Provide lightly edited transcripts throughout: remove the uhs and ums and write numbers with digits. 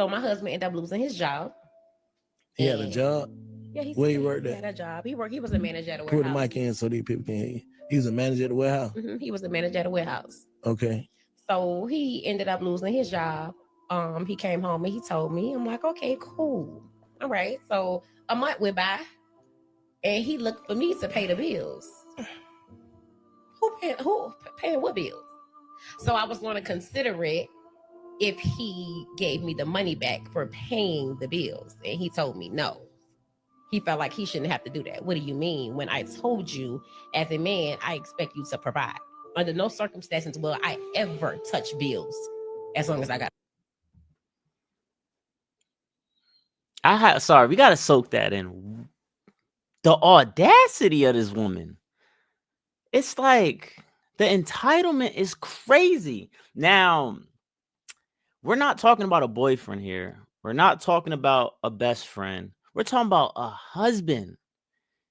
So my husband ended up losing his job. He had a job. Yeah, Where he he worked had at? a job. He was a manager at a Put the warehouse. mic in so these people can hear you. He was a manager at the warehouse. He was a manager at a warehouse. Okay. So he ended up losing his job. He came home and he told me, I'm like, okay, cool. All right. So a month went by and he looked for me to pay the bills. Who paying what bills? So I was going to consider it if he gave me the money back for paying the bills. And he told me no. He felt like he shouldn't have to do that. What do you mean? When I told you, as a man, I expect you to provide. Under no circumstances will I ever touch bills as long as I got. Sorry, we gotta soak that in. The audacity of this woman. It's like the entitlement is crazy. Now, we're not talking about a boyfriend here. We're not talking about a best friend. We're talking about a husband.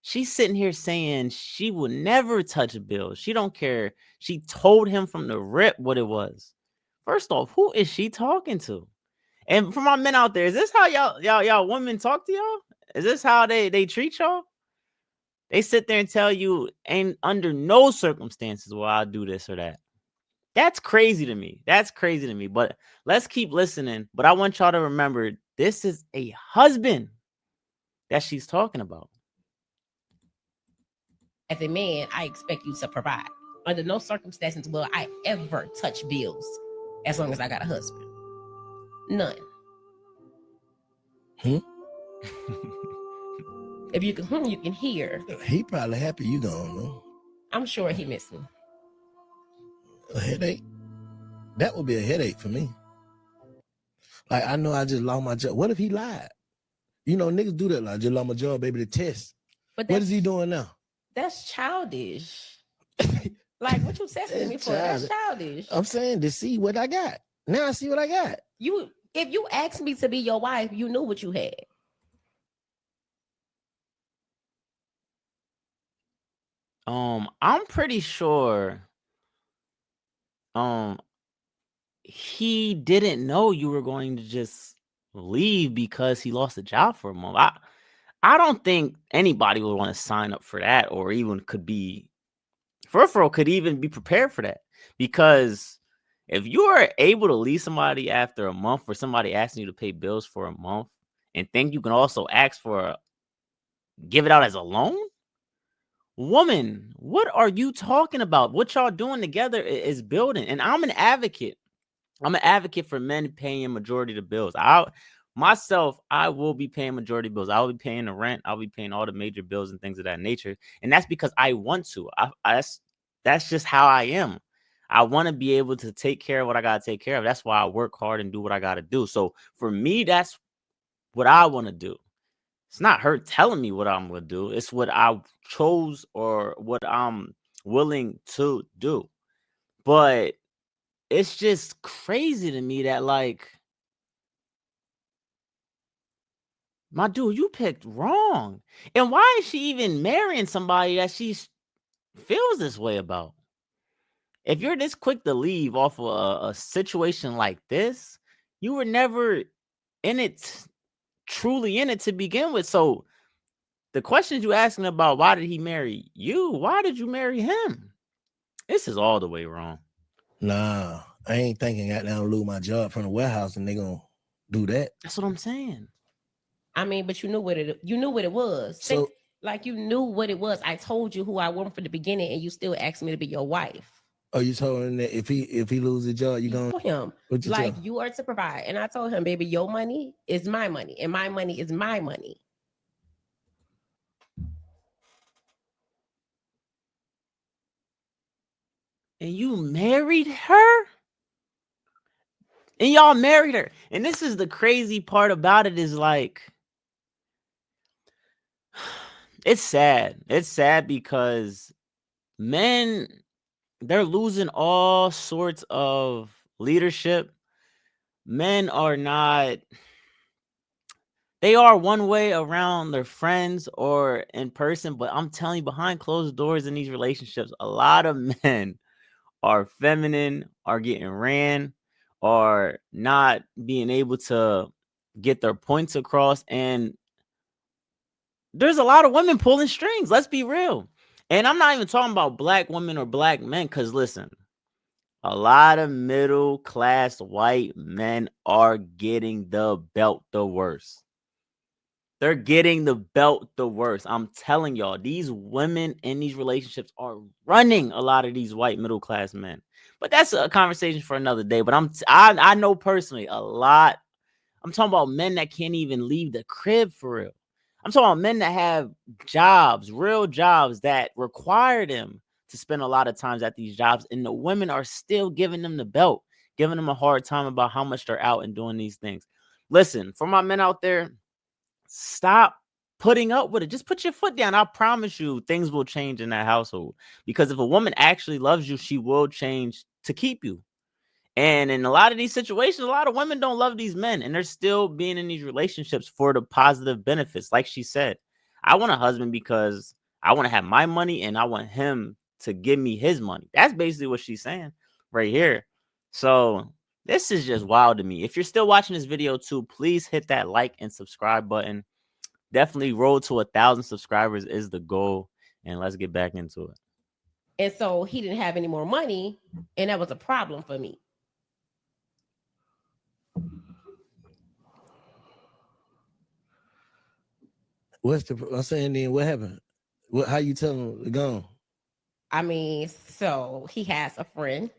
She's sitting here saying she will never touch a bill. She don't care. She told him from the rip what it was. First off, who is she talking to? And for my men out there, is this how y'all women talk to y'all? Is this how they treat y'all? They sit there and tell you, ain't under no circumstances will I do this or that. That's crazy to me. That's crazy to me. But let's keep listening. But I want y'all to remember, this is a husband that she's talking about. As a man, I expect you to provide. Under no circumstances will I ever touch bills as long as I got a husband. None. If you can hear. He probably happy you gone, though. I'm sure he missed me. A headache? That would be a headache for me. Like, I know I just lost my job. What if he lied? You know, niggas do that. Like, I just lost my job, baby, to test. But what is he doing now? That's childish. Like, what you testing me for? That's childish. I'm saying to see what I got. Now I see what I got. If you asked me to be your wife, you knew what you had. I'm pretty sure he didn't know you were going to just leave because he lost a job for a month. I don't think anybody would want to sign up for that, or even could be could even be prepared for that. Because if you are able to leave somebody after a month, for somebody asking you to pay bills for a month, and think you can also ask for give it out as a loan, woman, what are you talking about? What y'all doing together is building. And I'm an advocate. I'm an advocate for men paying majority of the bills. I will be paying majority bills. I will be paying the rent. I'll be paying all the major bills and things of that nature. And that's because I want to. That's just how I am. I want to be able to take care of what I got to take care of. That's why I work hard and do what I got to do. So for me, that's what I want to do. It's not her telling me what I'm going to do. It's what I chose or what I'm willing to do. But it's just crazy to me that, like, my dude, you picked wrong. And why is she even marrying somebody that she feels this way about? If you're this quick to leave off of a situation like this, you were never in it, truly in it to begin with. So the questions you asking about, why did he marry you? Why did you marry him? This is all the way wrong. Nah, I ain't thinking I goddamn lose my job from the warehouse and they gonna do that. That's what I'm saying. I mean, but you knew what it was. So, like, you knew what it was. I told you who I want from the beginning, and you still asked me to be your wife. Oh, you told him that if he loses his job, you gonna him like you are to provide. And I told him, baby, your money is my money, and my money is my money. And you married her? And y'all married her. And this is the crazy part about it, is like, it's sad. It's sad because men, they're losing all sorts of leadership. Men are not, they are one way around their friends or in person, but I'm telling you, behind closed doors in these relationships, a lot of men are feminine, are getting ran, are not being able to get their points across. And there's a lot of women pulling strings. Let's be real. And I'm not even talking about black women or black men, because listen, a lot of middle class white men are getting the belt the worst. They're getting the belt the worst. I'm telling y'all, these women in these relationships are running a lot of these white middle class men. But that's a conversation for another day. But I know personally a lot. I'm talking about men that can't even leave the crib for real. I'm talking about men that have jobs, real jobs that require them to spend a lot of times at these jobs. And the women are still giving them the belt, giving them a hard time about how much they're out and doing these things. Listen, for my men out there, stop putting up with it. Just put your foot down. I promise you things will change in that household. Because if a woman actually loves you, she will change to keep you. And in a lot of these situations, a lot of women don't love these men, and they're still being in these relationships for the positive benefits. Like she said, I want a husband because I want to have my money and I want him to give me his money. That's basically what she's saying right here. So this is just wild to me. If you're still watching this video too, please hit that like and subscribe button. Definitely roll to 1,000 subscribers is the goal. And let's get back into it. And so he didn't have any more money, and that was a problem for me. I'm saying then what happened? How you tell him to go? I mean, so he has a friend.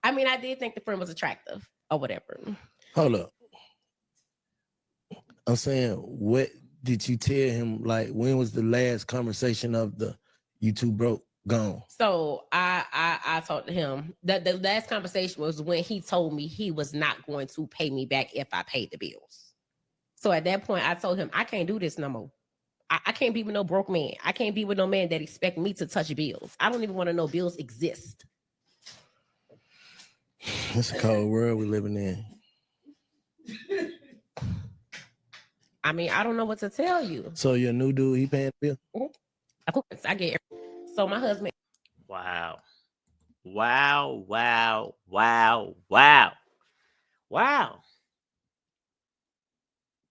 I mean, I did think the friend was attractive or whatever. Hold up. I'm saying, what did you tell him? Like, when was the last conversation of the you two broke gone? So I told him that the last conversation was when he told me he was not going to pay me back if I paid the bills. So at that point, I told him I can't do this no more. I can't be with no broke man. I can't be with no man that expect me to touch bills. I don't even want to know bills exist. It's a cold world we're living in. I mean, I don't know what to tell you. So your new dude, he paying the bill? Of course, I get it. So my husband. Wow. Wow, wow, wow, wow. Wow.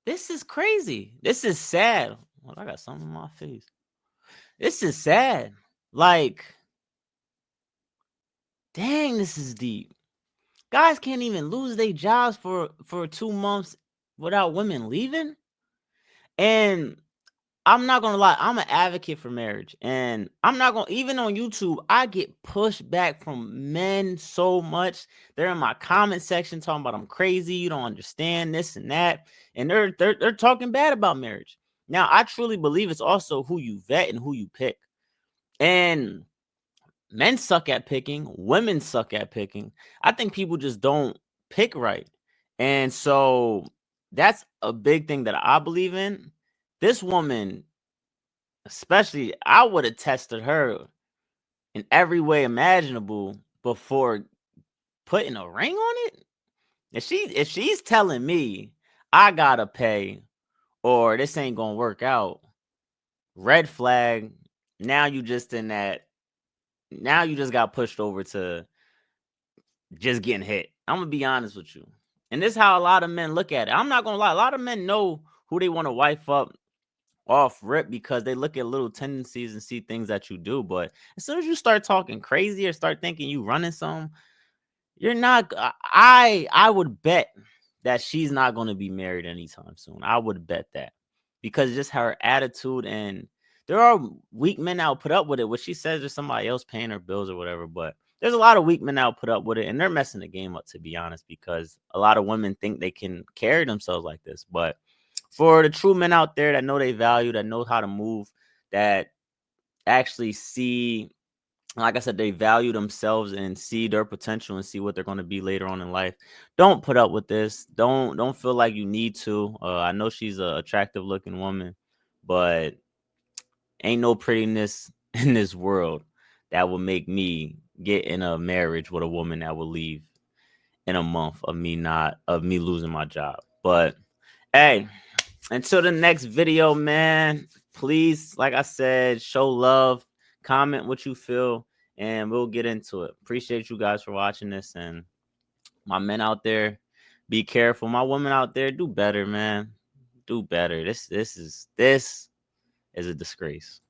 This is crazy. This is sad. Well, I got something in my face. This is sad. Like, dang, this is deep. Guys can't even lose their jobs for 2 months without women leaving. And I'm not gonna lie, I'm an advocate for marriage. And I'm not gonna, even on YouTube, I get pushed back from men so much. They're in my comment section talking about I'm crazy, you don't understand this and that. And they're talking bad about marriage. Now, I truly believe it's also who you vet and who you pick. And men suck at picking, women suck at picking. I think people just don't pick right. And so that's a big thing that I believe in. This woman, especially, I would have tested her in every way imaginable before putting a ring on it. If she's telling me I gotta pay or this ain't gonna work out, red flag. Now you just in that. Now you just got pushed over to just getting hit. I'm gonna be honest with you, and this is how a lot of men look at it. I'm not gonna lie. A lot of men know who they want to wife up off rip because they look at little tendencies and see things that you do. But as soon as you start talking crazy or start thinking you running something, you're not. I would bet that she's not going to be married anytime soon. I would bet that because just her attitude, and there are weak men that will put up with it. What she says there's somebody else paying her bills or whatever, but there's a lot of weak men that will put up with it, and they're messing the game up, to be honest, because a lot of women think they can carry themselves like this. But for the true men out there that know they value, that know how to move, that actually see, like I said, they value themselves and see their potential and see what they're going to be later on in life. Don't put up with this. Don't feel like you need to. I know she's an attractive looking woman, but ain't no prettiness in this world that will make me get in a marriage with a woman that will leave in a month of me losing my job. But hey, until the next video, man, please, like I said, show love, comment what you feel, and we'll get into it. Appreciate you guys for watching this. And my men out there, Be careful. My women out there, do better, man. Do better. This is a disgrace.